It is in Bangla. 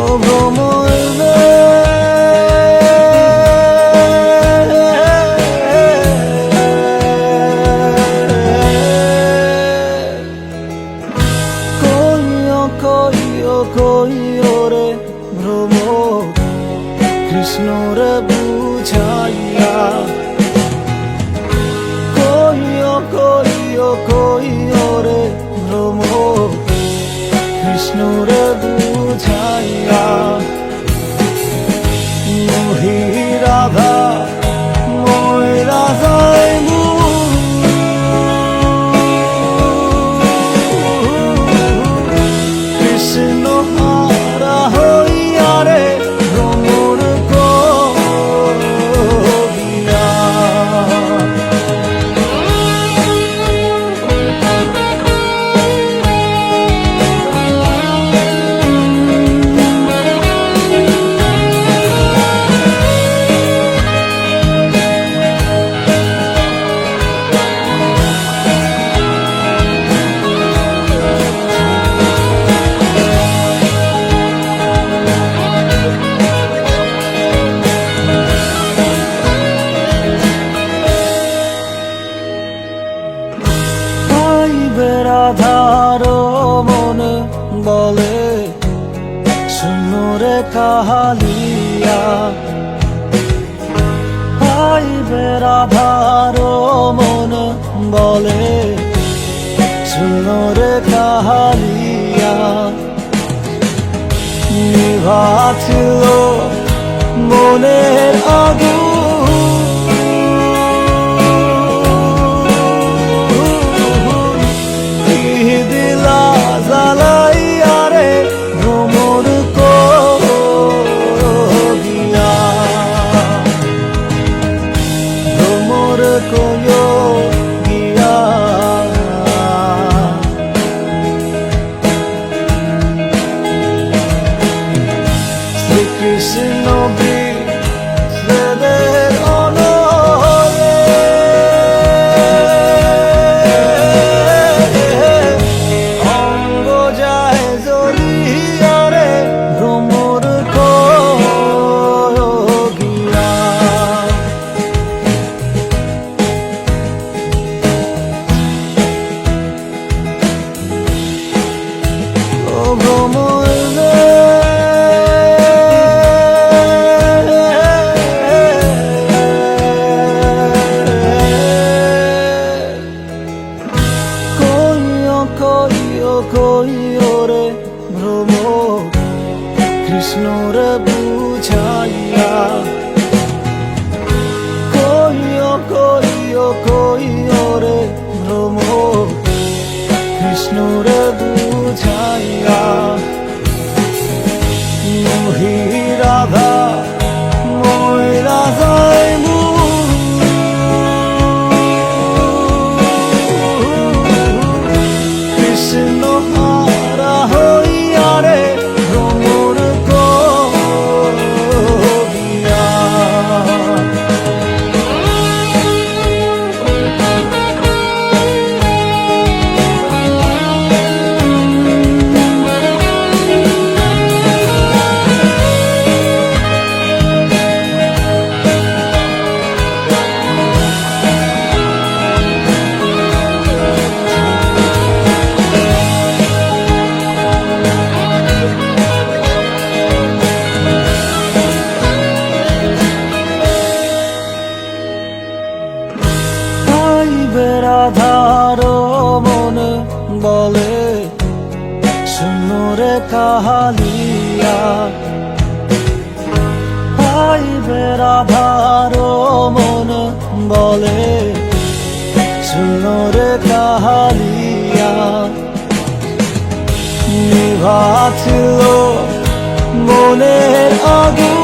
ও ভ্রমর কইও রে ভ্রমর কৃষ্ণর বুঝাইয়া কইও রে ভ্রমর কৃষ্ণর বুঝাইয়া মোহি রাধা মই রাধাই কৃষ্ণ হারা হইয়া রে ভ্রমর করিয়া রাধার মনে বলে শুনরে কাহালিয়া আইবে রাধার মনে বলে শুনরে কাহালিয়া নিভাছিল মনের আগুন কৃষ্ণ বিদের অনরে অঙ্গ যায় জ্বলিয়া রে ভ্রমর করিয়া ও ভ্রমর কইও রে ভ্রমর কৃষ্ণর বুঝাইয়া কইও রে ভ্রমর কৃষ্ণর বুঝাইয়া মোহি রাধা মই রাধাই কৃষ্ণ হারা হইয়া রে ভ্রমর করিয়া রাধার মনে বলে শুনরে কাহালিয়া আইবে রাধার মনে বলে শুনরে কাহালিয়া নিভাছিল মনের আগুন